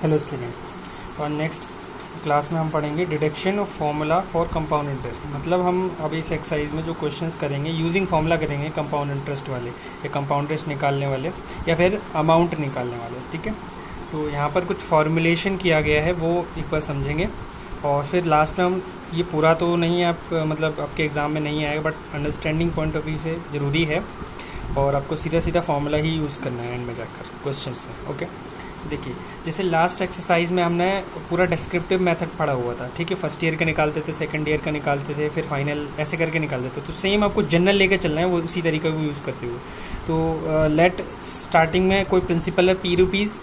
Hello students. और next class में हम पढ़ेंगे deduction of formula for compound interest. मतलब हम अभी इस एक्सरसाइज में जो क्वेश्चंस करेंगे यूजिंग फॉर्मूला करेंगे कंपाउंड इंटरेस्ट वाले या कंपाउंड इंटरेस्ट निकालने वाले या फिर अमाउंट निकालने वाले। ठीक है, तो यहाँ पर कुछ फॉर्मुलेशन किया गया है वो एक बार समझेंगे और फिर लास्ट में हम ये पूरा तो नहीं है आप मतलब आपके एग्ज़ाम में नहीं आएगा but understanding point of view से ज़रूरी है और आपको सीधा सीधा फॉर्मूला ही यूज़ करना है एंड में जाकर क्वेश्चंस में। ओके, देखिए जैसे लास्ट एक्सरसाइज में हमने पूरा डिस्क्रिप्टिव मेथड पढ़ा हुआ था। ठीक है, फर्स्ट ईयर का निकालते थे, सेकंड ईयर का निकालते थे, फिर फाइनल ऐसे करके निकालते थे। तो सेम आपको जनरल लेके चलना है वो उसी तरीके को यूज़ करते हुए। तो लेट स्टार्टिंग में कोई प्रिंसिपल है पी रुपीज़,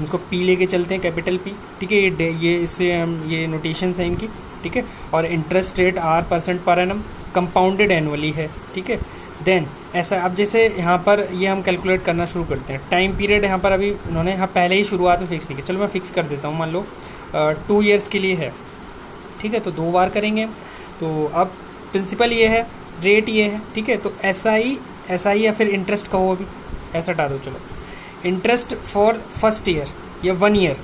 उसको पी लेके चलते हैं कैपिटल पी। ठीक है, ये इससे हम ये नोटेशंस हैं इनकी। ठीक है, और interest rate R% per annum compounded annually है। ठीक है, देन ऐसा अब जैसे यहाँ पर ये हम कैलकुलेट करना शुरू करते हैं। टाइम पीरियड यहाँ पर अभी उन्होंने यहाँ पहले ही शुरुआत में फिक्स नहीं किया। चलो मैं फिक्स कर देता हूँ, मान लो 2 ईयर्स के लिए है। ठीक है, तो 2 बार करेंगे। तो अब प्रिंसिपल ये है, रेट ये है। ठीक है, तो SI या फिर इंटरेस्ट कहो, अभी ऐसा हटा दो। चलो इंटरेस्ट फॉर फर्स्ट ईयर या 1 ईयर।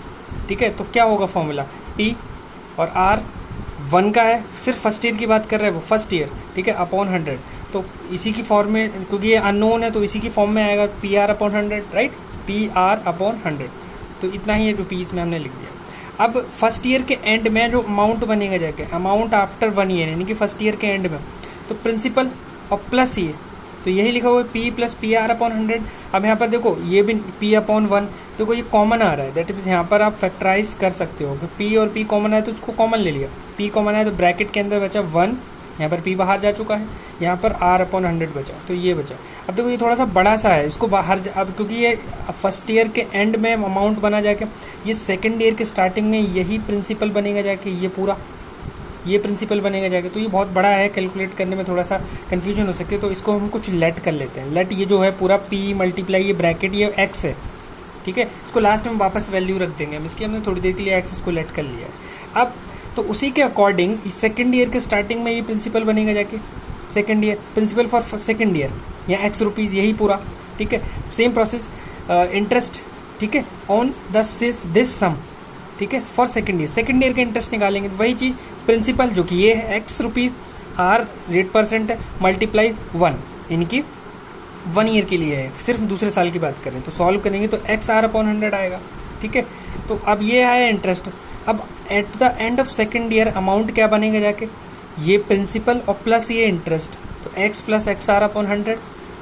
ठीक है, तो क्या होगा फॉर्मूला, P और R 1 का है, सिर्फ फर्स्ट ईयर की बात कर रहे हैं वो, फर्स्ट ईयर। ठीक है, अपॉन 100। तो इसी की फॉर्म में, क्योंकि ये अननोन है तो इसी की फॉर्म में आएगा PR upon 100, right, PR upon 100। तो इतना ही रुपीज़ में हमने लिख दिया। अब फर्स्ट ईयर के एंड में जो अमाउंट बनेगा जाके, अमाउंट आफ्टर 1 ईयर यानी कि फर्स्ट ईयर के एंड में, तो प्रिंसिपल और प्लस ये, तो यही लिखा हुआ है P प्लस PR अपॉन 100। अब यहाँ पर देखो ये भी P अपॉन 1, देखो ये कॉमन आ रहा है, दैट मीन्स यहाँ पर आप फैक्टराइज कर सकते हो कि P और P कॉमन है तो उसको कॉमन ले लिया। P कॉमन है तो ब्रैकेट के अंदर बचा 1, यहाँ पर P बाहर जा चुका है, यहाँ पर R अपॉन 100 बचा, तो ये बचा। अब देखो ये थोड़ा सा बड़ा सा है, इसको बाहर अब क्योंकि ये फर्स्ट ईयर के एंड में अमाउंट बना जाके, ये सेकंड ईयर के स्टार्टिंग में यही प्रिंसिपल बनेगा जाके, ये पूरा ये प्रिंसिपल बनेगा जाके। तो ये बहुत बड़ा है, कैलकुलेट करने में थोड़ा सा कन्फ्यूजन हो सकती है, तो इसको हम कुछ लेट कर लेते हैं। लेट ये जो है पूरा P मल्टीप्लाई ये ब्रैकेट ये X है। ठीक है, इसको लास्ट में वापस वैल्यू रख देंगे हम इसकी, हमने थोड़ी देर के लिए X इसको लेट कर लिया है। अब तो उसी के अकॉर्डिंग इस सेकंड ईयर के स्टार्टिंग में ये प्रिंसिपल बनेगा जाके, second year principal for second year या X रुपीज़ यही पूरा। ठीक है, सेम प्रोसेस इंटरेस्ट। ठीक है, ऑन दिस सम। ठीक है, फॉर सेकंड ईयर का इंटरेस्ट निकालेंगे तो वही चीज़ प्रिंसिपल जो कि ये है X रुपीज़, R रेट % है, मल्टीप्लाई 1 इनकी 1 ईयर के लिए है, सिर्फ दूसरे साल की बात करें तो सॉल्व करेंगे तो XR अपॉन 100 आएगा। ठीक है, तो अब ये आया इंटरेस्ट। अब at the end of second year amount क्या बनेगा जाके, ये प्रिंसिपल और प्लस ये इंटरेस्ट, तो X प्लस XR अपॉन 100।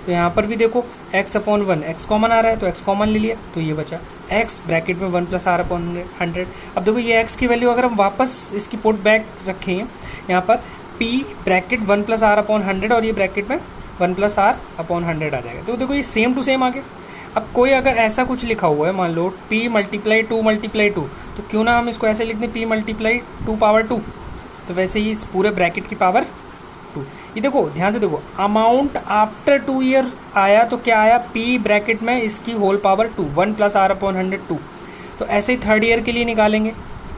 तो यहाँ पर भी देखो X अपॉन 1, X कॉमन आ रहा है तो X कॉमन ले लिया, तो ये बचा X ब्रैकेट में 1 प्लस R अपॉन 100। अब देखो ये X की वैल्यू अगर हम वापस इसकी पुट बैक रखें यहाँ पर P bracket 1 plus R upon 100 और ये ब्रैकेट में 1 प्लस R अपॉन 100 आ जाएगा। तो देखो ये सेम टू सेम आ गया। अब कोई अगर ऐसा कुछ लिखा हुआ है, मान लो P मल्टीप्लाई 2 मल्टीप्लाई 2, तो क्यों ना हम इसको ऐसे लिख दें P मल्टीप्लाई 2 पावर 2, तो वैसे ही इस पूरे ब्रैकेट की पावर 2। ये देखो ध्यान से देखो, अमाउंट आफ्टर 2 ईयर आया तो क्या आया, P ब्रैकेट में इसकी whole power 2, 1 plus R upon 100 2। तो ऐसे ही थर्ड ईयर के लिए निकालेंगे।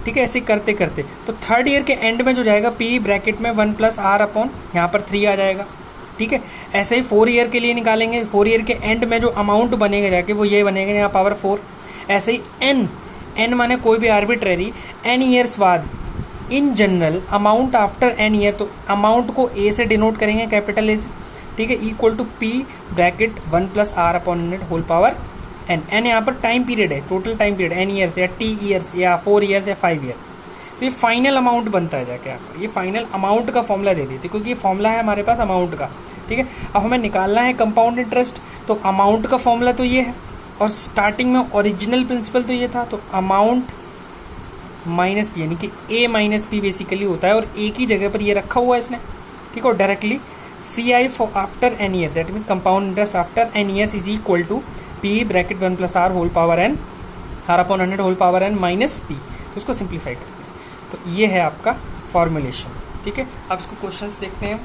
ठीक है, ऐसे करते करते तो थर्ड ईयर के एंड में जो जाएगा P ब्रैकेट में 1 प्लस R अपॉन यहाँ पर 3 आ जाएगा। ठीक है, ऐसे ही 4 ईयर के लिए निकालेंगे। 4 ईयर के एंड में जो अमाउंट बनेगा जाके वो ये बनेगा यहाँ पावर 4। ऐसे ही n माने कोई भी आर्बिट्रेरी n ईयर्स बाद, in general amount after n year, तो अमाउंट को A से डिनोट करेंगे, कैपिटल A से। ठीक है, equal to P bracket 1 plus R upon 100 whole power n यहाँ पर टाइम पीरियड है, total time period n years या T ईयर्स या 4 ईयर्स या 5 ईयर। तो ये फाइनल अमाउंट बनता है जाके आपका, ये फाइनल अमाउंट का फॉर्मूला दे देती है क्योंकि ये फॉर्मूला है हमारे पास अमाउंट का। ठीक है, अब हमें निकालना है कंपाउंड इंटरेस्ट, तो अमाउंट का फॉर्मूला तो ये है और स्टार्टिंग में ओरिजिनल प्रिंसिपल तो ये था, तो अमाउंट माइनस P यानी कि A माइनस P बेसिकली होता है और A की जगह पर ये रखा हुआ है इसने। ठीक है, और directly CI for after n year, that means compound interest after n years is equal to P bracket 1 plus R whole power n, R upon 100 whole power n minus P। तो उसको सिंप्लीफाई करते हैं, तो ये है आपका formulation. ठीक है, अब इसको क्वेश्चंस देखते हैं।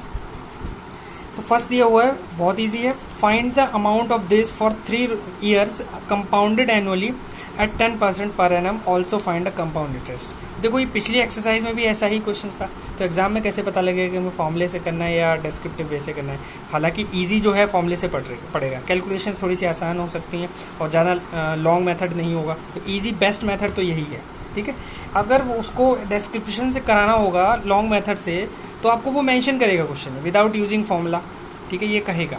तो फर्स्ट दिया हुआ है, बहुत इजी है, find the amount of this for 3 years compounded annually at 10% per annum also find a compound interest. देखो ये पिछली एक्सरसाइज में भी ऐसा ही क्वेश्चन था, तो एग्जाम में कैसे पता लगेगा कि हमें फॉर्मूले से करना है या डिस्क्रिप्टिव वे से करना है। हालांकि ईजी जो है फॉर्मूले से पड़ेगा, कैलकुलेशन थोड़ी सी आसान हो सकती हैं और ज़्यादा लॉन्ग मेथड नहीं होगा, तो ईजी बेस्ट मेथड तो यही है। ठीक है, अगर वो उसको डिस्क्रिप्शन से कराना होगा लॉन्ग मेथड से, तो आपको वो मेंशन करेगा क्वेश्चन में विदाउट यूजिंग फॉर्मूला। ठीक है, ये कहेगा।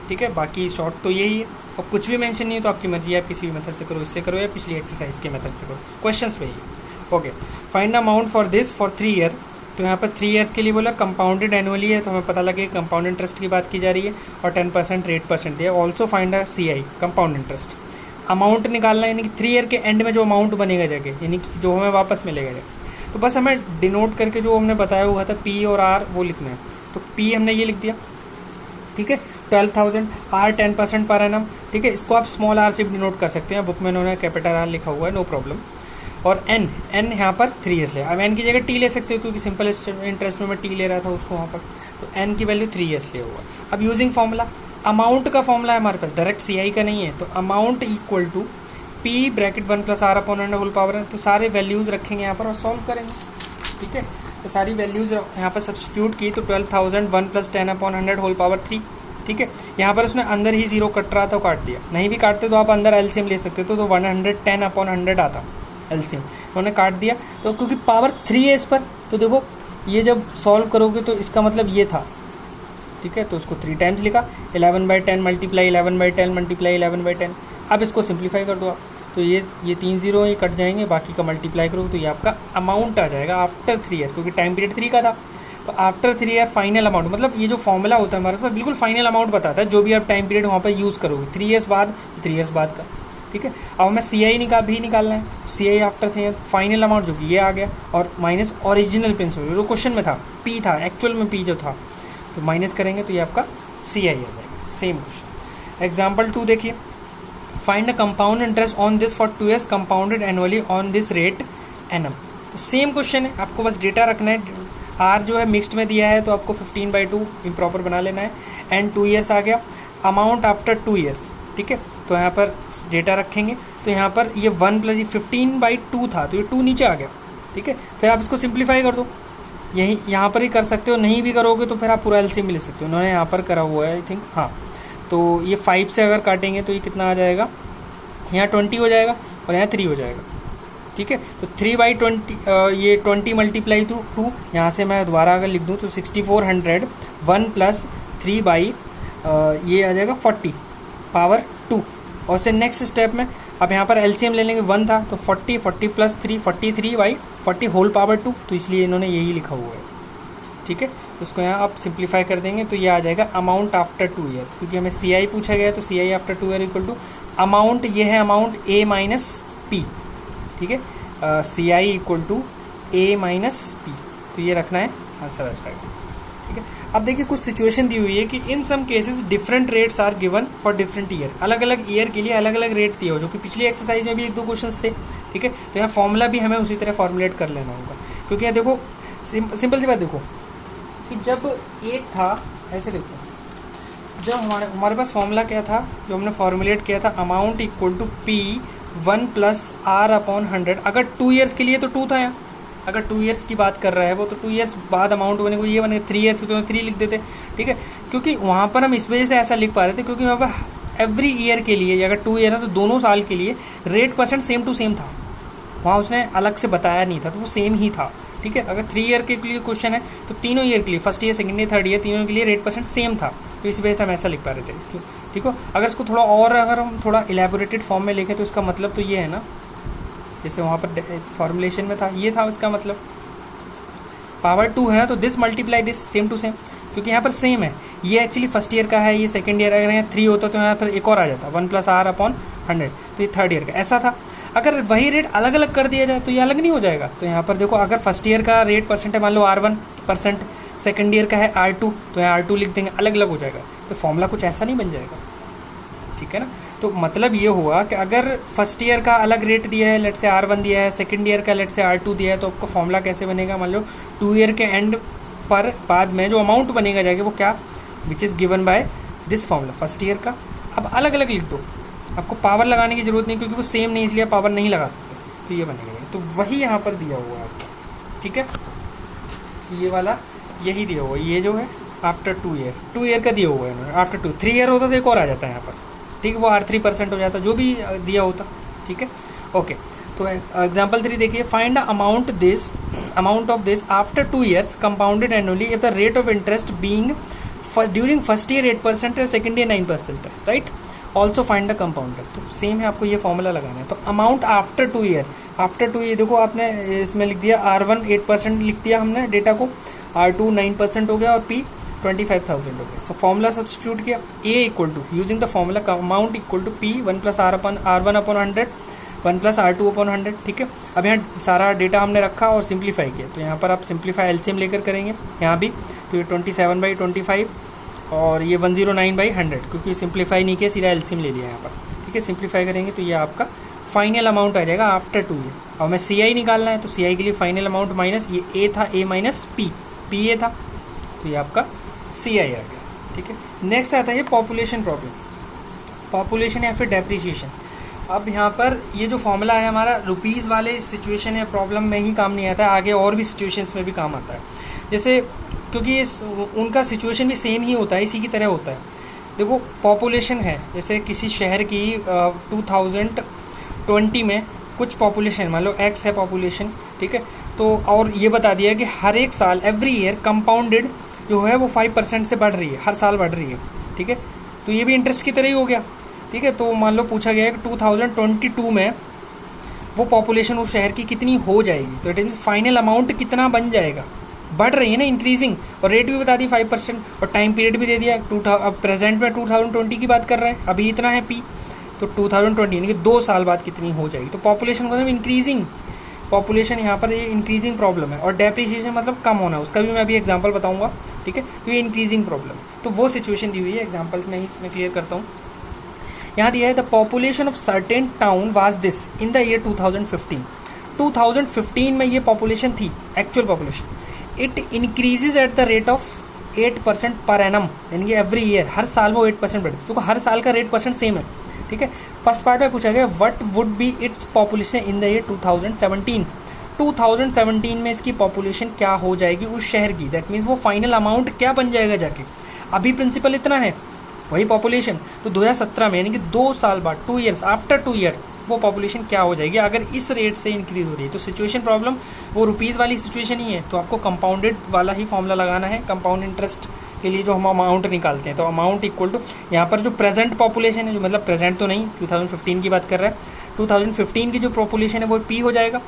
ठीक है, बाकी शॉर्ट तो यही है, और कुछ भी मेंशन नहीं है तो आपकी मर्जी है, आप किसी भी मेथड से करो, इससे करो या पिछली एक्सरसाइज के मेथड से करो, क्वेश्चंस पे ही। Okay, find amount for this for 3 year. तो यहाँ पर 3 ईयर्स के लिए बोला, कंपाउंडेड एनुअली है तो हमें पता लगे कंपाउंड इंटरेस्ट की बात की जा रही है, और 10% रेट परसेंट है। ऑल्सो फाइंड अ CI कंपाउंड इंटरेस्ट। अमाउंट निकालना यानी कि 3 ईयर के एंड में जो अमाउंट बनेगा जाके, यानी कि जो हमें वापस मिलेगा जाके, तो बस हमें डिनोट करके जो हमने बताया हुआ था P और R वो लिखना है। तो P हमने ये लिख दिया, ठीक है, 12,000, R 10% पर एनम। ठीक है, इसको आप स्मॉल r से भी डिनोट कर सकते हैं, बुक में उन्होंने कैपिटल R लिखा हुआ है, नो प्रॉब्लम। और n यहाँ पर 3 ईयर्स ले, अब n की जगह t ले सकते हो क्योंकि सिंपल इंटरेस्ट में मैं t ले रहा था उसको वहाँ पर, तो n की वैल्यू 3 ईयर्स लिया हुआ। अब यूजिंग फॉर्मूला, अमाउंट का फॉर्मूला है हमारे पास, डायरेक्ट CI का नहीं है, तो amount equal to P bracket 1 + R upon n whole power n। तो सारे वैल्यूज रखेंगे यहाँ पर और सॉल्व करेंगे। ठीक है, तो सारी वैल्यूज यहाँ पर सब्स्टिट्यूट की, तो 12,000 1 + 10 अपॉन 100 होल पावर 3। ठीक है, यहाँ पर उसने अंदर ही 0 कट रहा था, काट दिया। नहीं भी काटते तो आप अंदर एलसीएम ले सकते तो 110 अपॉन 100 आता एलसीएम, उन्होंने काट दिया। तो क्योंकि पावर 3 है इस पर, तो देखो ये जब सॉल्व करोगे तो इसका मतलब ये था। ठीक है, तो उसको 3 टाइम्स लिखा, 11/10 मल्टीप्लाई 11/10 मल्टीप्लाई 11/10। अब इसको सिंप्लीफाई कर दो आप, तो ये 3 0 ये कट जाएंगे, बाकी का मल्टीप्लाई करो तो ये आपका अमाउंट आ जाएगा आफ्टर 3 ईयर, क्योंकि टाइम पीरियड 3 का था। तो आफ्टर 3 ईयर फाइनल अमाउंट, मतलब ये जो फॉर्मूला होता है हमारे पास बिल्कुल फाइनल अमाउंट बताता है, जो भी आप टाइम पीरियड वहाँ पर यूज़ करोगे 3 ईयर्स बाद, तो 3 ईयर्स बाद का। ठीक है, अब हमें CI निकालना है, CI after 3 year final amount जो कि ये आ गया, और माइनस ओरिजिनल प्रिंसिपल जो क्वेश्चन में था P था, एक्चुअल में P जो था, तो माइनस करेंगे तो ये आपका CI आ जाएगा। सेम क्वेश्चन एग्जाम्पल 2 देखिए, find a compound interest on this for 2 years compounded annually on this rate annum. तो सेम क्वेश्चन है, आपको बस डेटा रखना है। R जो है मिक्स्ड में दिया है तो आपको 15/2 इम्प्रॉपर बना लेना है, एंड 2 ईयर्स आ गया। अमाउंट आफ्टर 2 ईयर्स, ठीक है, तो यहाँ पर डेटा रखेंगे, तो यहाँ पर ये 1 + 15/2 था, तो ये 2 नीचे आ गया। ठीक है, फिर आप इसको सिंप्लीफाई कर दो, यही यहाँ पर ही कर सकते हो, नहीं भी करोगे तो फिर आप पूरा एलसीएम भी ले सकते हो, उन्होंने यहाँ पर करा हुआ है आई थिंक। हाँ, तो ये 5 से अगर काटेंगे तो ये कितना आ जाएगा, यहाँ 20 हो जाएगा और यहाँ 3 हो जाएगा। ठीक है, तो 3/20 ये 20 × 2, यहाँ से मैं दोबारा अगर लिख दूँ तो 6400 1 + 3 ये आ जाएगा 40 पावर 2। और से नेक्स्ट स्टेप में अब यहाँ पर एलसीएम ले लेंगे, 1 था तो 40 + 3 43/40 होल पावर 2, तो इसलिए इन्होंने यही लिखा हुआ है। ठीक है, तो उसको यहाँ आप सिंप्लीफाई कर देंगे तो ये आ जाएगा अमाउंट आफ्टर 2 ईयर, क्योंकि हमें CI पूछा गया तो CI after 2 year equal to amount, ये है अमाउंट A - P। ठीक है, CI equal to A - P, तो ये रखना है, आंसर आ जाएगा। ठीक है, अब देखिए कुछ सिचुएशन दी हुई है कि in some cases different rates are given for different year, अलग अलग ईयर के लिए अलग अलग रेट दिया हो, जो कि पिछली एक्सरसाइज में भी 1-2 क्वेश्चंस थे। ठीक है, तो यहाँ फॉर्मूला भी हमें उसी तरह फॉर्मुलेट कर लेना होगा, क्योंकि यहाँ देखो सिंपल सी बात देखो कि जब एक था, ऐसे देखो जब हमारे पास फॉर्मूला क्या था, जो हमने फॉर्मुलेट किया था, amount equal to P 1 + R upon 100। अगर 2 ईयर्स के लिए तो 2 था यहाँ, अगर 2 ईयर्स की बात कर रहा है वो, तो 2 ईयर्स बाद अमाउंट बनेगा, ये बनेगा 3 ईयर्स की तो 3 लिख देते। ठीक है, क्योंकि वहाँ पर हम इस वजह से ऐसा लिख पा रहे थे क्योंकि वहाँ पर एवरी ईयर के लिए, अगर 2 ईयर है तो दोनों साल के लिए rate percent same to same था, वहाँ उसने अलग से बताया नहीं था, तो वो सेम ही था। ठीक है, अगर 3 ईयर के लिए क्वेश्चन है तो तीनों ईयर के लिए, first year, second year, third year, तीनों के लिए रेट परसेंट सेम था, तो इस वजह से हम ऐसा लिख पा रहे थे इसको। ठीक हो, अगर इसको थोड़ा और अगर हम थोड़ा इलेबोरेटेड फॉर्म में लिखें तो इसका मतलब तो ये है ना, जैसे वहाँ पर फॉर्मुलेशन में था, ये था इसका मतलब पावर 2 है ना, तो this multiply this same to same, क्योंकि यहाँ पर सेम है, ये एक्चुअली फर्स्ट ईयर का है, ये सेकंड ईयर, अगर यहाँ 3 होता तो यहाँ पर एक और आ जाता 1 + R अपॉन 100, तो ये थर्ड ईयर का ऐसा था। अगर वही रेट अलग अलग कर दिया जाए तो ये अलग नहीं हो जाएगा, तो यहाँ पर देखो अगर फर्स्ट ईयर का रेट परसेंट है मान लो R1%, सेकंड ईयर का है R2, तो यहाँ R2 लिख देंगे, अलग अलग हो जाएगा, तो फॉर्मूला कुछ ऐसा नहीं बन जाएगा। ठीक है ना, तो मतलब ये हुआ कि अगर फर्स्ट ईयर का अलग रेट दिया है, लेट से R1 दिया है, सेकंड ईयर का लेट से R2 दिया है, तो आपको फॉर्मूला कैसे बनेगा, मान लो 2 ईयर के एंड पर बाद में जो अमाउंट बनेगा जाएगा वो क्या, which is given by this formula first year का। अब अलग अलग लिख दो, आपको पावर लगाने की जरूरत नहीं, क्योंकि वो सेम नहीं, इसलिए पावर नहीं लगा सकते, तो ये बनेगा। तो वही यहाँ पर दिया हुआ है आपको, ठीक है। ये वाला यही दिया हुआ है, ये जो है आफ्टर 2 ईयर, 2 ईयर का दिया हुआ है इन्होंने, आफ्टर 2 3 ईयर होता तो एक और आ जाता है यहाँ पर, ठीक है, वो R3% हो जाता, जो भी दिया होता, ठीक है। ओके, तो एग्जाम्पल 3 देखिए, find amount of this after 2 years compounded annually if the rate of interest being during first year 8% है, सेकेंड ईयर 9% है, right. Also find the compound interest, तो सेम है, आपको ये फॉर्मूला लगाना है। तो amount after 2 year, after 2 year देखो आपने इसमें लिख दिया R1 8% लिख दिया हमने डेटा को, R2 9% हो गया और P 25,000 हो गया। सो फॉर्मूला सब्स्टिट्यूट किया, A equal to using the formula amount equal to P 1 + R1 upon 100 1 + R2 upon 100, ठीक है। अब यहाँ सारा डेटा हमने रखा और सिंप्लीफाई किया, तो यहाँ पर आप सिंप्लीफाई एलसीएम लेकर करेंगे यहाँ भी, तो ये 27/25 और ये 109/100, क्योंकि सिंप्लीफाई नहीं किया, सीधा एलसीएम ले लिया यहाँ पर, ठीक है। सिंप्लीफाई करेंगे तो ये आपका फाइनल अमाउंट आ जाएगा आफ्टर 2 ईयर। और हमें CI निकालना है, तो CI के लिए फाइनल अमाउंट माइनस ये A था, A माइनस P A था, तो ये आपका CI आ गया, ठीक है। नेक्स्ट आता है पॉपुलेशन प्रॉब्लम, पॉपुलेशन या फिर डेप्रिसिएशन। अब यहाँ पर ये जो फॉर्मूला है हमारा रुपीज़ वाले सिचुएशन या प्रॉब्लम में ही काम नहीं आता है, आगे और भी सिचुएशंस में भी काम आता है। जैसे क्योंकि उनका सिचुएशन भी सेम ही होता है, इसी की तरह होता है। देखो पॉपुलेशन है, जैसे किसी शहर की 2020 में कुछ पॉपुलेशन, मान लो X है पॉपुलेशन, ठीक है। तो और ये बता दिया कि हर एक साल एवरी ईयर कंपाउंडेड जो है वो 5% से बढ़ रही है, हर साल बढ़ रही है, ठीक है। तो ये भी इंटरेस्ट की तरह ही हो गया, ठीक है। तो मान लो पूछा गया है कि 2022 में वो पॉपुलेशन उस शहर की कितनी हो जाएगी, तो इट मीन्स फाइनल अमाउंट कितना बन जाएगा, बढ़ रही है ना, इंक्रीजिंग, और रेट भी बता दी 5% और टाइम पीरियड भी दे दिया। अब प्रेजेंट में 2020 की बात कर रहे हैं, अभी इतना है P, तो 2020 यानी कि 2 साल बाद कितनी हो जाएगी। तो पॉपुलेशन मतलब इंक्रीजिंग, पॉपुलेशन यहाँ पर ये इंक्रीजिंग प्रॉब्लम है, और डेप्रिसिएशन मतलब कम होना, उसका भी मैं अभी एग्जांपल बताऊंगा, ठीक है। तो ये इंक्रीजिंग प्रॉब्लम है, तो वो सिचुएशन दी हुई है, एग्जांपल्स में ही मैं क्लियर करता हूँ। यहाँ दिया है the population of certain town was this in the year 2015। 2015 में ये पॉपुलेशन थी, actual population. It increases at the rate of 8% per annum, यानी कि एवरी ईयर, हर साल वो 8% बढ़ती है, तो हर साल का रेट परसेंट सेम है, ठीक है। फर्स्ट पार्ट में पूछा गया what would be its population in the year 2017। 2017 में इसकी पॉपुलेशन क्या हो जाएगी उस शहर की, दैट मीन्स वो फाइनल अमाउंट क्या बन जाएगा जाके। अभी प्रिंसिपल इतना है, वही पॉपुलेशन, तो 2017 में यानी कि 2 साल बाद, 2 ईयर्स आफ्टर 2 ईयर वो पॉपुलेशन क्या हो जाएगी अगर इस रेट से इंक्रीज हो रही है। तो सिचुएशन प्रॉब्लम वो रुपीज़ वाली सिचुएशन ही है, तो आपको कंपाउंडेड वाला ही फॉर्मूला लगाना है कंपाउंड इंटरेस्ट के लिए जो हम अमाउंट निकालते हैं। तो अमाउंट इक्वल टू यहाँ पर जो प्रेजेंट पॉपुलेशन है, जो मतलब प्रेजेंट तो नहीं, 2015 की बात कर रहा है, 2015 की जो पॉपुलेशन है वो P हो जाएगा,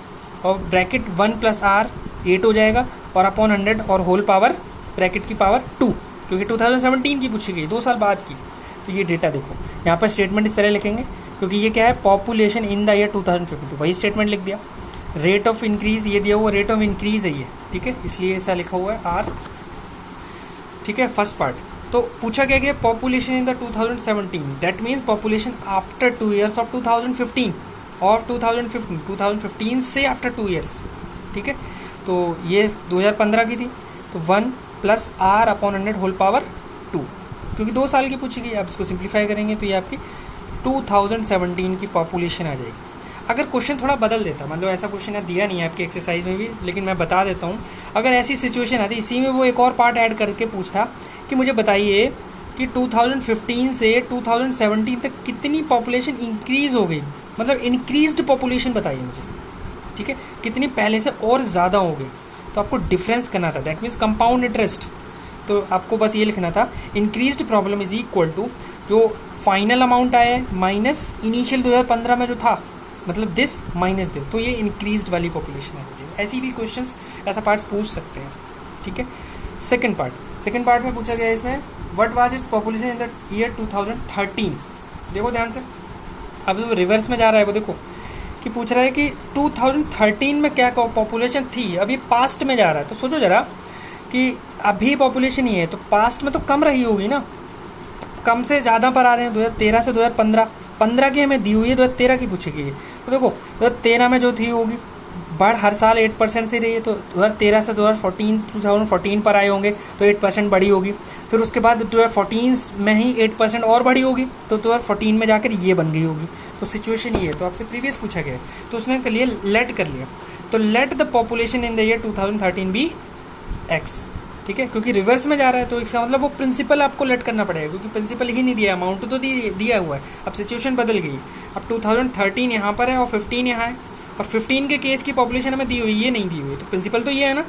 और ब्रैकेट 1 + R 8 हो जाएगा, और अपॉन 100 और होल पावर ब्रैकेट की पावर 2, क्योंकि 2017 की पूछी गई, 2 साल बाद की। तो ये डेटा देखो, यहाँ पर स्टेटमेंट इस तरह लिखेंगे, क्योंकि ये क्या है, पॉपुलेशन इन द ईयर 2015, तो वही स्टेटमेंट लिख दिया। रेट ऑफ इंक्रीज ये दिया हुआ, रेट ऑफ इंक्रीज है ये, ठीक है, इसलिए ऐसा लिखा हुआ है R, ठीक है, फर्स्ट पार्ट। तो पूछा क्या गया, population in the 2017, that means population after 2 years of 2015 और 2015 से आफ्टर 2 ईयर्स, ठीक है। तो ये 2015 की थी, तो 1 + R अपॉन 100 होल पावर 2, क्योंकि 2 साल की पूछी गई। अब इसको सिंप्लीफाई करेंगे तो ये आपकी 2017 की पॉपुलेशन आ जाएगी। अगर क्वेश्चन थोड़ा बदल देता, मान लो ऐसा क्वेश्चन है दिया नहीं है आपकी एक्सरसाइज में भी, लेकिन मैं बता देता हूँ, अगर ऐसी सिचुएशन आती, इसी में वो एक और पार्ट ऐड करके पूछता कि मुझे बताइए कि 2015 से 2017 तक कितनी पॉपुलेशन इंक्रीज हो गई, मतलब इंक्रीज्ड पॉपुलेशन बताइए मुझे, ठीक है, कितनी पहले से और ज़्यादा हो गई। तो आपको डिफरेंस करना था, दैट मीन्स कंपाउंड इंटरेस्ट। तो आपको बस ये लिखना था, increased problem is equal to जो फाइनल अमाउंट आया है माइनस इनिशियल 2015 में जो था, मतलब दिस माइनस दिस, तो ये इंक्रीज्ड वाली पॉपुलेशन है। ऐसी भी क्वेश्चंस, ऐसा पार्ट्स पूछ सकते हैं, ठीक है। सेकंड पार्ट में पूछा गया है इसमें what was its population in the year 2013। देखो ध्यान से, अब जो रिवर्स में जा रहा है वो देखो कि पूछ रहा है कि 2013 में क्या पॉपुलेशन थी, अभी पास्ट में जा रहा है। तो सोचो जरा कि अभी पॉपुलेशन ही है, तो पास्ट में तो कम रही होगी ना, कम से ज़्यादा पर आ रहे हैं। 2013 से 2015 की हमें दी हुई है, 2013 की पूछी गई है। तो देखो 2013 में जो थी होगी बढ़ हर साल 8% से रही है, तो 2013 से 2014 पर आए होंगे तो 8% बढ़ी होगी। फिर उसके बाद 2014 में ही 8% और बढ़ी होगी, तो 2014 में जाकर ये बन गई होगी। तो सिचुएशन ये है। तो आपसे प्रीवियस पूछा गया है, तो उसने कर लिया लेट कर लिया। तो let the population in the year 2013 be X, ठीक है, क्योंकि रिवर्स में जा रहा है तो इसका मतलब वो प्रिंसिपल आपको लेट करना पड़ेगा, क्योंकि प्रिंसिपल ही नहीं दिया, अमाउंट तो दिया हुआ है। अब सिचुएशन बदल गई, अब 2013 यहाँ पर है और 15 यहाँ है, और 15 के केस की पॉपुलेशन हमें दी हुई, ये नहीं दी हुई, तो प्रिंसिपल तो ये है ना,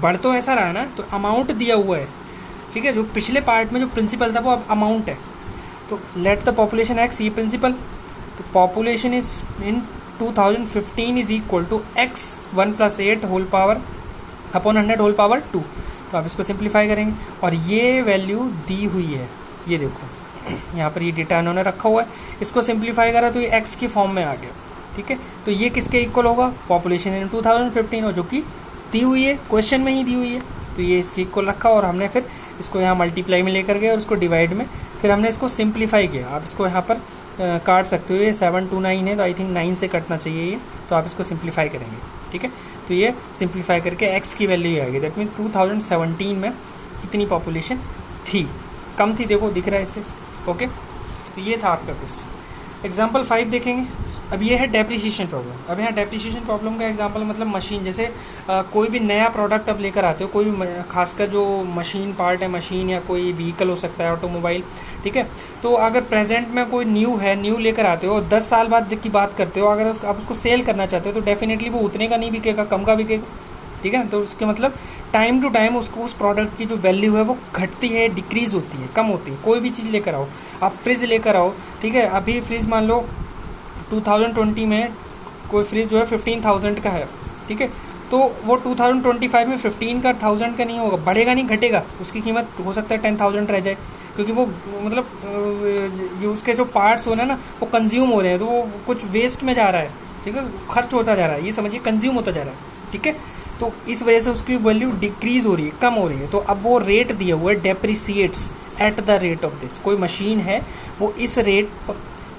बढ़ तो ऐसा रहा है ना, तो अमाउंट दिया हुआ है, ठीक है। जो पिछले पार्ट में जो प्रिंसिपल था वो अब अमाउंट है। तो लेट द पॉपुलेशन एक्स, ये प्रिंसिपल, तो population is in 2015 is equal to X 1 + 8 whole power upon 100 whole power 2। तो आप इसको सिंप्लीफाई करेंगे और ये वैल्यू दी हुई है, ये देखो यहाँ पर ये डेटा इन्होंने रखा हुआ है, इसको सिंप्लीफाई करा तो ये एक्स की फॉर्म में आ गया, ठीक है। तो ये किसके इक्वल होगा, पॉपुलेशन इन 2015, और जो कि दी हुई है, क्वेश्चन में ही दी हुई है, तो ये इसके इक्वल रखा और हमने फिर इसको यहाँ मल्टीप्लाई में लेकर गए और उसको डिवाइड में फिर हमने इसको सिंप्लीफाई किया। आप इसको यहाँ पर काट सकते हो, ये 7 to 9 है तो आई थिंक 9 से कटना चाहिए ये, तो आप इसको सिंप्लीफाई करेंगे, ठीक है। तो ये सिंप्लीफाई करके एक्स की वैल्यू आएगी, दैट मीन 2017 में इतनी पॉपुलेशन थी, कम थी, देखो दिख रहा है इससे, ओके। तो ये था आपका क्वेश्चन। एग्जाम्पल 5 देखेंगे। अब ये है डेप्रिसिएशन प्रॉब्लम। अब यहाँ डेप्रिसिएशन प्रॉब्लम का एग्जांपल मतलब मशीन, जैसे कोई भी नया प्रोडक्ट आप लेकर आते हो, कोई खासकर जो मशीन पार्ट है, मशीन या कोई व्हीकल हो सकता है, ऑटोमोबाइल, ठीक है। तो अगर प्रेजेंट में कोई न्यू लेकर आते हो, 10 साल बाद की बात करते हो, अगर आप उसको सेल करना चाहते हो तो डेफिनेटली वो उतने का नहीं बिकेगा, कम का बिकेगा, ठीक है। तो उसके मतलब टाइम टू टाइम उसको उस प्रोडक्ट की जो वैल्यू है वो घटती है, डिक्रीज होती है, कम होती है। कोई भी चीज़ लेकर आओ, आप फ्रिज लेकर आओ, ठीक है। अभी फ्रिज मान लो 2020 में कोई फ्रिज जो है 15,000 का है, ठीक है। तो वो 2025 में 15 का 1000 का नहीं होगा, बढ़ेगा नहीं घटेगा, उसकी कीमत हो सकता है 10,000 रह जाए, क्योंकि वो मतलब ये उसके जो पार्ट्स हो रहे हैं ना वो कंज्यूम हो रहे हैं, तो वो कुछ वेस्ट में जा रहा है, ठीक है, खर्च होता जा रहा है, ये समझिए कंज्यूम होता जा रहा है, ठीक है। तो इस वजह से उसकी वैल्यू डिक्रीज हो रही है, कम हो रही है। तो अब वो रेट दिया हुआ है, depreciates at the rate of this. कोई मशीन है वो इस रेट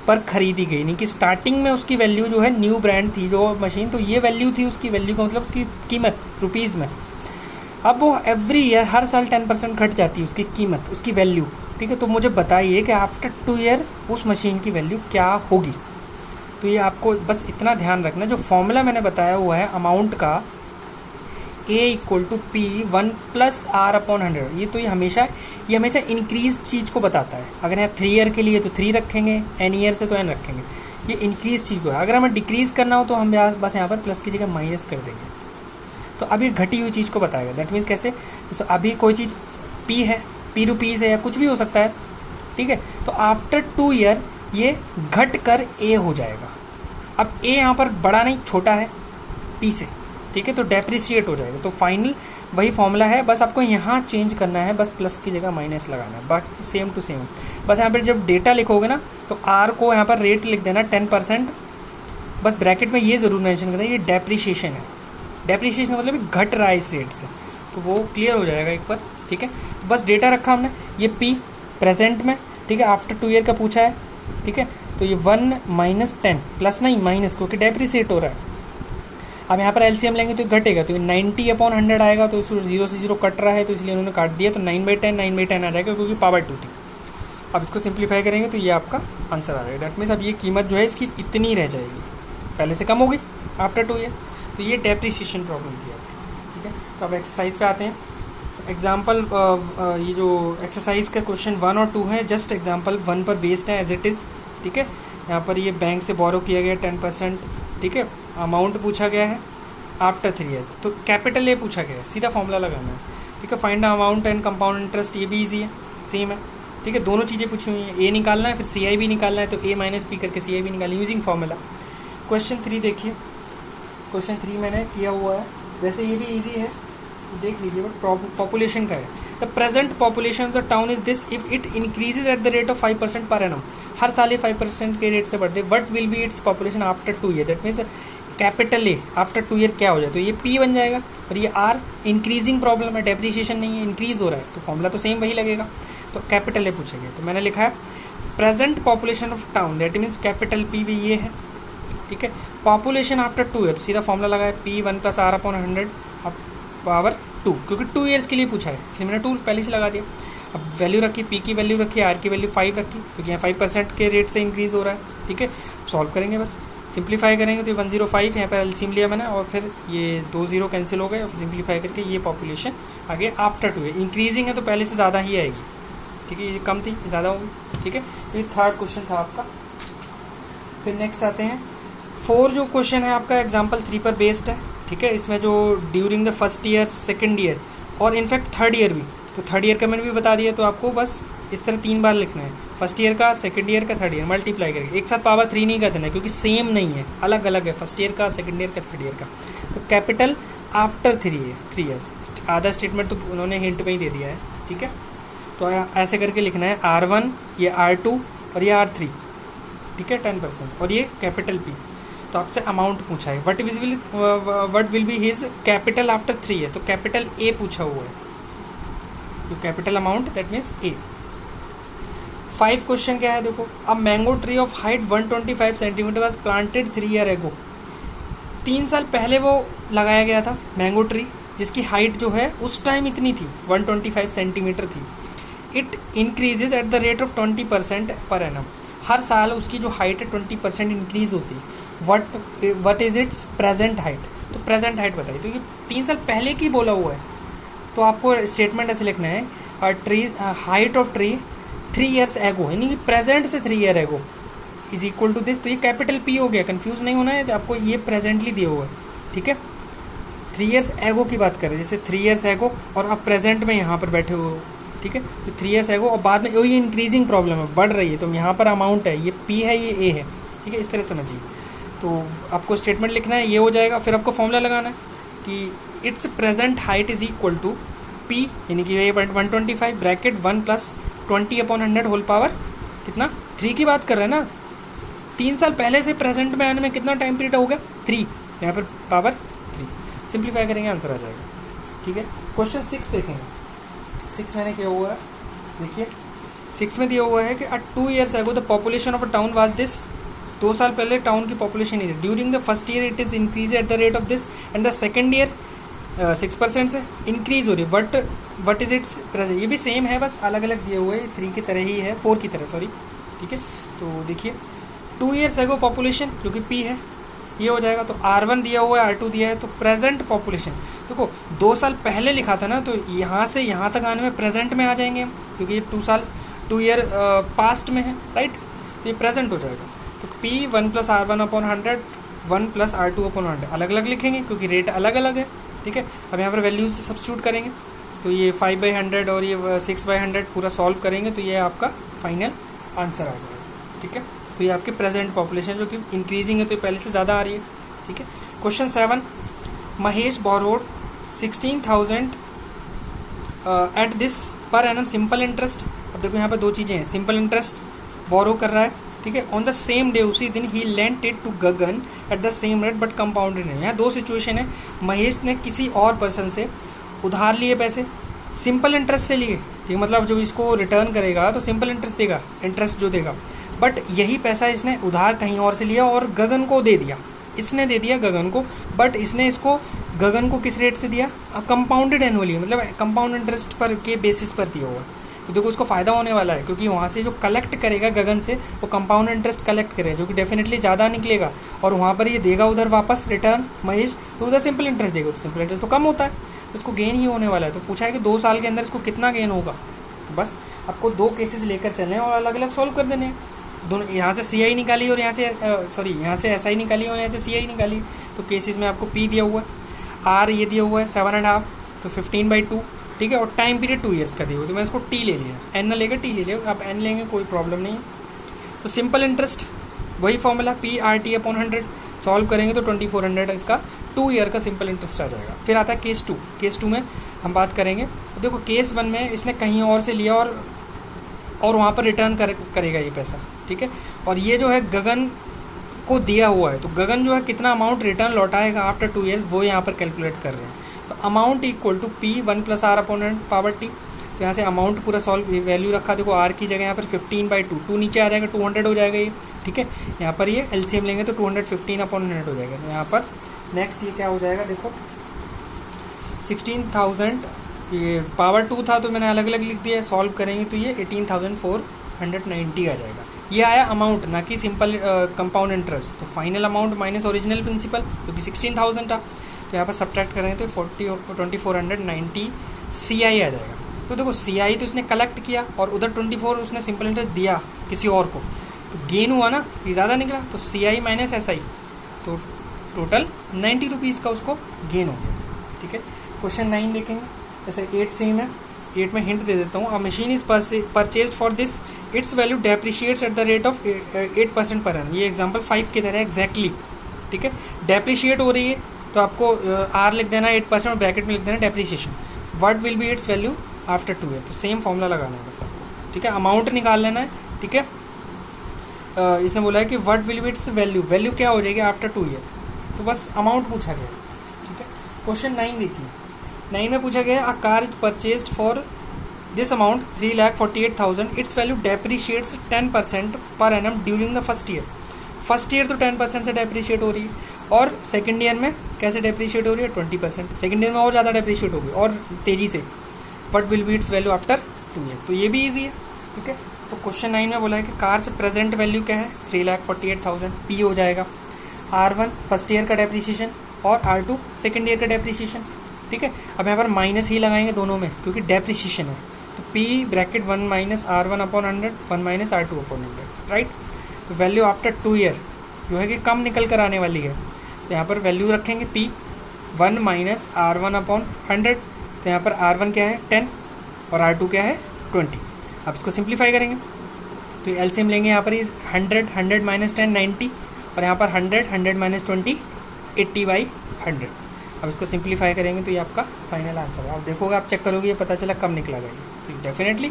पर खरीदी गई, नहीं कि स्टार्टिंग में उसकी वैल्यू जो है, न्यू ब्रांड थी जो मशीन, तो ये वैल्यू थी उसकी, वैल्यू का मतलब उसकी कीमत रुपीज़ में। अब वो एवरी ईयर हर साल 10% घट जाती है उसकी कीमत, उसकी वैल्यू, ठीक है। तो मुझे बताइए कि आफ्टर 2 ईयर उस मशीन की वैल्यू क्या होगी। तो ये आपको बस इतना ध्यान रखना, जो फॉर्मूला मैंने बताया हुआ है अमाउंट का, A = P 1 + R/100, ये तो ये हमेशा इंक्रीज चीज़ को बताता है। अगर यहाँ 3 ईयर के लिए तो 3 रखेंगे, n ईयर से तो n रखेंगे, ये इंक्रीज चीज़ को है। अगर हमें डिक्रीज करना हो तो हम बस यहाँ पर प्लस की जगह माइनस कर देंगे, तो अभी घटी हुई चीज़ को बताएगा। दैट मीन्स कैसे, तो अभी कोई चीज़ P है, P रुपीज़ है या कुछ भी हो सकता है, ठीक है। तो आफ्टर 2 ईयर ये घट कर A हो जाएगा। अब A यहाँ पर बड़ा नहीं छोटा है P से, ठीक है, तो डेप्रिसिएट हो जाएगा। तो फाइनल वही फॉर्मूला है, बस आपको यहाँ चेंज करना है, बस प्लस की जगह माइनस लगाना है, बाकी सेम टू सेम। बस यहाँ पर जब डेटा लिखोगे ना तो R को यहाँ पर रेट लिख देना 10%, बस ब्रैकेट में ये ज़रूर मेंशन करना है ये डेप्रिसिएशन है। डेप्रिसिएशन का मतलब घट रहा है इस रेट से, तो वो क्लियर हो जाएगा एक बार, ठीक है। तो बस डेटा रखा हमने, ये P प्रेजेंट में, ठीक है, आफ्टर 2 ईयर का पूछा है, ठीक है। तो ये 1 - 10 प्लस नहीं माइनस, क्योंकि डेप्रिसिएट हो रहा है। अब यहाँ पर एलसीएम लेंगे तो घटेगा, तो 90/100 आएगा, तो इसको 0 से 0 कट रहा है तो इसलिए उन्होंने काट दिया, तो 9/10 आ जाएगा, क्योंकि पावर 2 थी। अब इसको सिंप्लीफाई करेंगे तो ये आपका आंसर आ जाएगा। डेट मीन्स अब ये कीमत जो है इसकी इतनी रह जाएगी, पहले से कम हो गई आफ्टर 2 ईयर। तो ये डेप्रिसिएशन प्रॉब्लम थी आपकी, ठीक है। तो अब एक्सरसाइज पे आते हैं। एग्जाम्पल ये जो एक्सरसाइज का क्वेश्चन 1 और 2 है, जस्ट एग्जाम्पल 1 पर बेस्ड है एज इट इज़, ठीक है। यहाँ पर ये बैंक से बोरो किया गया 10%, ठीक है। अमाउंट पूछा गया है आफ्टर 3 ईयर, तो कैपिटल ए पूछा गया है, सीधा फॉर्मूला लगाना है, ठीक है। Find amount and compound interest, ये भी इजी है, सेम है, ठीक है। दोनों चीज़ें पूछी हुई हैं, ए निकालना है फिर CI भी निकालना है, तो A - P करके CI भी निकालना यूजिंग फॉर्मूला। क्वेश्चन 3 देखिए, क्वेश्चन 3 मैंने किया हुआ है, वैसे ये भी ईजी है, देख लीजिए, बट पॉपुलेशन का है। The present population of the town is this if it increases at the rate of 5% per annum. हर साल ये 5% के रेट से बढ़ते, what will be its population after 2 year. That means capital A after 2 year क्या हो जाए, तो ये P बन जाएगा, और ये R इंक्रीजिंग प्रॉब्लम है, डेप्रिसिएशन नहीं है, इंक्रीज हो रहा है, तो फॉर्मूला तो सेम वही लगेगा, तो कैपिटल ए पूछेंगे। तो मैंने लिखा है present population of town, that means capital P भी ये है, ठीक है। पॉपुलेशन आफ्टर 2 ईयर, सीधा फॉर्मूला लगाए P 1 + R/100 पावर 2, क्योंकि 2 ईयर्स के लिए पूछा है इसलिए मैंने 2 पहले से लगा दिया। अब वैल्यू रखी, P की वैल्यू रखी, R की वैल्यू 5 रखी, क्योंकि यहाँ 5% के रेट से इंक्रीज़ हो रहा है, ठीक है। सॉल्व करेंगे, बस सिंप्लीफाई करेंगे तो 105 यहाँ पर एलसीएम लिया मैंने, और फिर ये 2 0 कैंसिल हो गए, और सिंप्लीफाई करके ये पॉपुलेशन आगे आफ्टर 2 है। इंक्रीजिंग है तो पहले से ज़्यादा ही आएगी, ठीक है। ये कम थी, ज़्यादा होगी, ठीक है। ये थर्ड क्वेश्चन था आपका। फिर नेक्स्ट आते हैं 4 जो क्वेश्चन है आपका एग्जाम्पल 3 पर बेस्ड है, ठीक है। इसमें जो during the first year, second year और इनफैक्ट थर्ड ईयर भी, तो थर्ड ईयर का मैंने भी बता दिया, तो आपको बस इस तरह 3 बार लिखना है, फर्स्ट ईयर का, सेकंड ईयर का, थर्ड ईयर, मल्टीप्लाई करके। एक साथ पावर 3 नहीं कर देना, क्योंकि सेम नहीं है, अलग अलग है, फर्स्ट ईयर का, सेकंड ईयर का, थर्ड ईयर का। तो कैपिटल आफ्टर 3 ईयर, आधा स्टेटमेंट तो उन्होंने हिंट में ही दे दिया है, ठीक है। तो ऐसे करके लिखना है R1, ये R2 और ये R3, ठीक है, 10%, और ये कैपिटल P। तो आपसे अमाउंट पूछा है, what will be his capital after 3 year, तो कैपिटल A पूछा हुआ है, तो capital amount that means A। 5 question क्या है देखो, a mango tree of height 125 centimetre was planted 3 year ago. 3 साल पहले वो लगाया गया था मैंगो ट्री, जिसकी हाइट जो है उस टाइम इतनी थी, 125 सेंटीमीटर थी। It increases at the rate of 20% per annum. हर साल उसकी जो हाइट है 20% इंक्रीज होती है। What is it's present height, तो प्रेजेंट हाइट बताइए, तो ये 3 साल पहले की बोला हुआ है, तो आपको स्टेटमेंट ऐसे लिखना है, tree height of tree 3 years ago, यानी कि प्रेजेंट से 3 year ago is equal to this. तो ये कैपिटल P हो गया, कंफ्यूज नहीं होना है, तो आपको ये प्रेजेंटली दिया हुआ है, ठीक है। 3 ईयर्स एगो की बात करें, जैसे 3 ईयर्स एगो, और आप प्रेजेंट में यहाँ पर बैठे हुए हो, ठीक है। तो 3 ईयर्स एगो, और बाद में ये इंक्रीजिंग प्रॉब्लम है, बढ़ रही है, तो यहाँ पर अमाउंट है, ये P है, ये A है, ठीक है। इस तरह समझिए। तो आपको स्टेटमेंट लिखना है, ये हो जाएगा। फिर आपको फॉर्मूला लगाना है कि it's present height is equal to P, यानी कि ये 125 ब्रैकेट 1 + 20/100 होल पावर कितना 3 की बात कर रहे हैं ना। 3 साल पहले से प्रेजेंट में आने में कितना टाइम पीरियड हो गया, 3, यहाँ पर पावर 3। सिंप्लीफाई करेंगे, आंसर आ जाएगा, ठीक है। क्वेश्चन 6 देखेंगे। 6 मैंने क्या हुआ है, देखिए 6 में दिया हुआ है कि 2 years ago the population of a town was this. 2 साल पहले टाउन की population he, during the first year it is increase at the rate of this, and the second year 6% से इंक्रीज हो रही है। वट इज इट्स प्रेजेंट, ये भी same है, बस अलग अलग दिए हुए, 3 की तरह ही है, 4 की तरह, सॉरी, ठीक है। तो देखिए 2 ईयर्स एगो पॉपुलेशन जो कि P है, ये हो जाएगा। तो R1 दिया हुआ है, R2 दिया है, तो प्रेजेंट पॉपुलेशन देखो 2 साल पहले लिखा था ना, तो यहाँ से यहाँ तक आने में प्रेजेंट में आ जाएंगे हम, क्योंकि ये 2 ईयर पास्ट में है, राइट। तो ये प्रेजेंट हो जाएगा। तो P 1 + R1/100, 1 + R2/100 अलग अलग लिखेंगे, क्योंकि रेट अलग अलग है, ठीक है। अब यहाँ पर वैल्यूज सब्स्टिट्यूट करेंगे, तो ये 5/100 और ये 6/100 पूरा सॉल्व करेंगे, तो ये आपका फाइनल आंसर आ जाएगा, ठीक है। तो ये आपकी प्रेजेंट पॉपुलेशन जो कि इंक्रीजिंग है, तो पहले से ज़्यादा आ रही है, ठीक है। Question 7, Mahesh borrowed 16,000 at this per annum simple interest. अब देखो यहाँ पर 2 चीज़ें हैं, सिंपल इंटरेस्ट बोरो कर रहा है, ठीक है। ऑन द सेम डे, उसी दिन ही lent it to Gagan at the same rate but compounded नहीं। यहाँ 2 सिचुएशन है, महेश ने किसी और पर्सन से उधार लिए पैसे, सिंपल इंटरेस्ट से लिए, ठीक है, मतलब जो इसको रिटर्न करेगा तो सिंपल इंटरेस्ट देगा, इंटरेस्ट जो देगा, बट यही पैसा इसने उधार कहीं और से लिया और गगन को दे दिया, इसने दे दिया गगन को, बट इसने इसको गगन को किस रेट से दिया, कंपाउंडेड एनुअली, मतलब कंपाउंड इंटरेस्ट पर के बेसिस पर दिया हुआ। तो देखो उसको फ़ायदा होने वाला है, क्योंकि वहाँ से जो कलेक्ट करेगा गगन से, वो कंपाउंड इंटरेस्ट कलेक्ट करेगा, जो कि डेफिनेटली ज़्यादा निकलेगा, और वहाँ पर ये देगा उधर वापस रिटर्न महेश, तो उधर सिंपल इंटरेस्ट देगा, तो सिंपल इंटरेस्ट तो कम होता है, तो उसको गेन ही होने वाला है। तो पूछा है कि 2 साल के अंदर इसको कितना गेन होगा, बस आपको 2 केसेस लेकर चलने हैं और अलग अलग सॉल्व कर देने हैं। दोनों, यहाँ से CI निकाली और यहाँ से यहाँ से SI निकाली और यहाँ से CI निकाली, तो केसेस में आपको P दिया हुआ है, R ये दिया हुआ है 7.5, तो 15/2, ठीक है, और टाइम पीरियड 2 ईयर्स का दिया हुआ, तो मैं इसको T ले लिया, N ना लेकर T ले लिया, आप N लेंगे कोई प्रॉब्लम नहीं है। तो सिंपल इंटरेस्ट वही फॉर्मूला PRT/100 सॉल्व करेंगे तो 2400 इसका 2 ईयर का सिंपल इंटरेस्ट आ जाएगा। फिर आता है केस 2। केस 2 में हम बात करेंगे, देखो केस 1 में इसने कहीं और से लिया और वहाँ पर रिटर्न करेगा ये पैसा, ठीक है, और ये जो है गगन को दिया हुआ है, तो गगन जो है कितना अमाउंट रिटर्न लौटाएगा आफ्टर 2 ईयर्स, वो यहाँ पर कैलकुलेट कर रहे हैं। तो amount equal to P 1 + R/100 power T। तो यहाँ से अमाउंट पूरा सॉल्व वैल्यू रखा, देखो आर की जगह यहाँ पर 15/2, 2 नीचे आ जाएगा, 200 हो जाएगा ये, ठीक है। यहाँ पर ये एलसीएम लेंगे तो 215/100 हो जाएगा। तो यहाँ पर नेक्स्ट ये क्या हो जाएगा, देखो 16,000, ये पावर 2 था तो मैंने अलग अलग लिख दिया, सॉल्व करेंगे तो ये 18,490 आ जाएगा। ये आया अमाउंट, ना कि सिंपल कंपाउंड इंटरेस्ट। तो final amount minus original principal, क्योंकि 16,000 था, तो यहाँ पर सब्ट्रैक्ट करेंगे तो 2490 CI आ जाएगा। तो देखो CI तो इसने कलेक्ट किया और उधर 24 उसने सिंपल इंटरेस्ट दिया किसी और को, तो गेन हुआ ना, ये ज़्यादा निकला, तो CI माइनस SI, तो टोटल 90 रुपीज़ का उसको गेन हो गया, ठीक है। क्वेश्चन 9 देखेंगे, जैसे 8 सेम है, 8 में हिंट दे देता हूँ। अ machine is purchased for this, it's value depreciates eight the rate of 8% per annum. ये एग्जांपल 5 की तरह एग्जैक्टली, ठीक है। डेप्रिशिएट हो रही है तो आपको R लिख देना 8% और ब्रैकेट में लिख देना depreciation. What will be it's value after 2 year, तो सेम फॉर्मूला लगाना है बस आपको, ठीक है। अमाउंट निकाल लेना है, ठीक है। इसने बोला है कि what will be it's value, value क्या हो जाएगी आफ्टर 2 ईयर, तो बस अमाउंट पूछा गया, ठीक है। क्वेश्चन 9 देखिए, 9 में पूछा गया, a car is purchased for this amount 3,48,000, it's value depreciates 10% per annum during the first year. First year तो 10% से डेप्रिशिएट हो रही है, और सेकंड ईयर में कैसे डेप्रिशिएट हो रही है, 20%। सेकंड ईयर में और ज़्यादा डेप्रिशिएट होगी और तेज़ी से। What will be it's value after 2 years, तो ये भी ईजी है, ठीक है। तो क्वेश्चन 9 में बोला है कि कार से प्रेजेंट वैल्यू क्या है, 3,48,000, P हो जाएगा। R1 फर्स्ट ईयर का डेप्रिशिएशन और R2 सेकंड ईयर का डेप्रिशिएशन, ठीक है। अब यहाँ पर माइनस ही लगाएंगे दोनों में, क्योंकि डेप्रिशिएशन है, तो P bracket 1 minus R1/100, 1 minus R2/100, right. तो वैल्यू आफ्टर 2 ईयर जो है कि कम निकल कर आने वाली है, तो यहाँ पर वैल्यू रखेंगे P 1 माइनस R1/100, तो यहाँ पर R1 क्या है 10 और R2 क्या है 20। अब इसको सिंप्लीफाई करेंगे तो एलसीएम लेंगे, यहाँ पर 100 माइनस 10 90, और यहाँ पर 100 माइनस 20 80/100। अब इसको सिंप्लीफाई करेंगे तो ये आपका फाइनल आंसर है। आप देखोगे, आप चेक करोगे, ये पता चला कम निकला गया, तो डेफिनेटली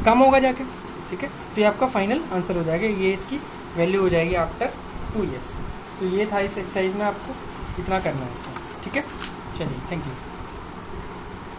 कम होगा जाके, ठीक है। तो ये आपका फाइनल आंसर हो जाएगा, ये इसकी वैल्यू हो जाएगी आफ्टर 2 ईयर्स। तो ये था इस एक्सरसाइज में, आपको इतना करना है इसमें, ठीक है। चलिए, थैंक यू।